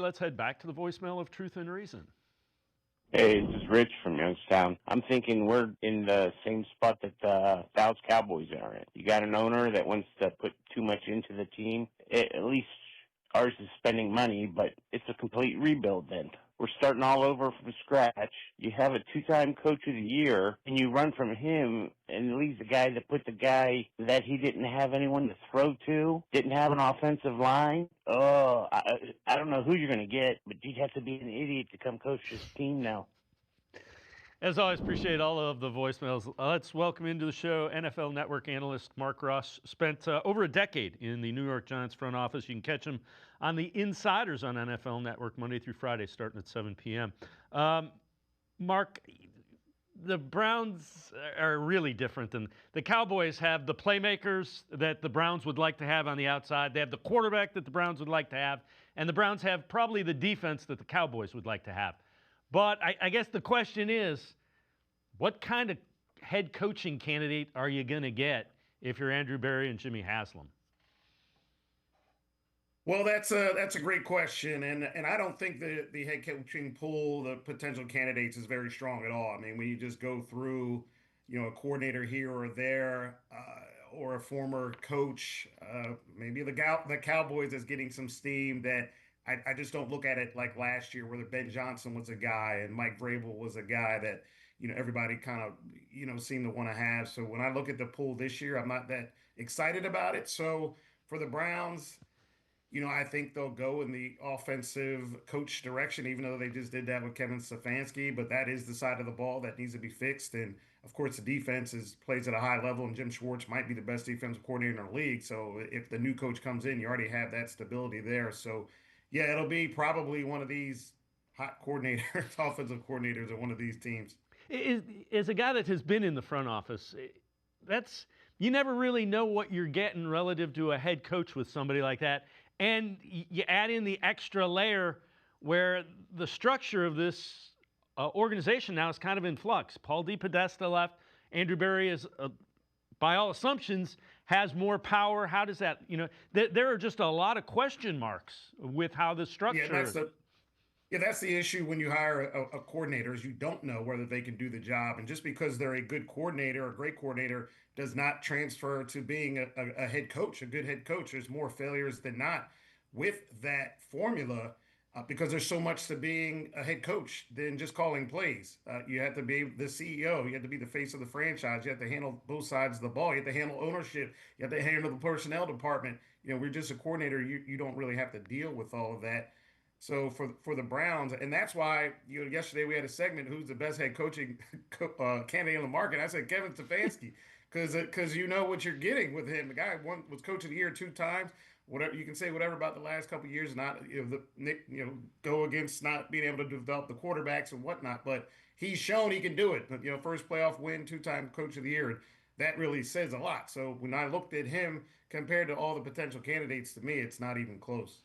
Let's head back to the voicemail of Truth and Reason. Hey, this is Rich from Youngstown. I'm thinking we're in the same spot that the Dallas Cowboys are in. You got an owner that wants to put too much into the team. At least ours is spending money, but it's a complete rebuild then. We're starting all over from scratch. You have a two-time coach of the year, and you run from him and leaves the guy that put the guy that he didn't have anyone to throw to, didn't have an offensive line. Oh, I don't know who you're going to get, but you'd have to be an idiot to come coach this team now. As always, appreciate all of the voicemails. Let's welcome into the show NFL Network analyst Mark Ross. Spent over a decade in the New York Giants front office. You can catch him on the Insiders on NFL Network Monday through Friday, starting at 7 p.m. Mark, the Browns are really different than the Cowboys. Have the playmakers that the Browns would like to have on the outside. They have the quarterback that the Browns would like to have, and the Browns have probably the defense that the Cowboys would like to have. But I guess the question is, what kind of head coaching candidate are you going to get if you're Andrew Berry and Jimmy Haslam? Well, that's a great question, and I don't think the head coaching pool, the potential candidates, is very strong at all. I mean, when you just go through, a coordinator here or there, or a former coach, maybe the Cowboys is getting some steam that I just don't look at it like last year, where Ben Johnson was a guy and Mike Vrabel was a guy that everybody kind of seemed to want to have. So when I look at the pool this year, I'm not that excited about it. So for the Browns, I think they'll go in the offensive coach direction, even though they just did that with Kevin Stefanski. But that is the side of the ball that needs to be fixed. And of course, the defense plays at a high level, and Jim Schwartz might be the best defensive coordinator in the league. So if the new coach comes in, you already have that stability there. So yeah, it'll be probably one of these hot coordinators, offensive coordinators at one of these teams. As a guy that has been in the front office, you never really know what you're getting relative to a head coach with somebody like that. And you add in the extra layer where the structure of this organization now is kind of in flux. Paul DePodesta left. Andrew Berry is, by all assumptions, has more power. How does that, there are just a lot of question marks with how the structure is. Yeah, that's the issue when you hire a coordinator, is you don't know whether they can do the job. And just because they're a good coordinator, a great coordinator, does not transfer to being a head coach, a good head coach. There's more failures than not with that formula, because there's so much to being a head coach than just calling plays. You have to be the CEO. You have to be the face of the franchise. You have to handle both sides of the ball. You have to handle ownership. You have to handle the personnel department. We're just a coordinator. You don't really have to deal with all of that. So for the Browns, and that's why yesterday we had a segment, who's the best head coaching candidate on the market. I said Kevin Stefanski, because you know what you're getting with him. The guy was coach of the year 2 times. Whatever you can say, whatever about the last couple of years, not go against not being able to develop the quarterbacks and whatnot, but he's shown he can do it. But first playoff win, 2-time coach of the year. And that really says a lot. So when I looked at him compared to all the potential candidates, to me, it's not even close.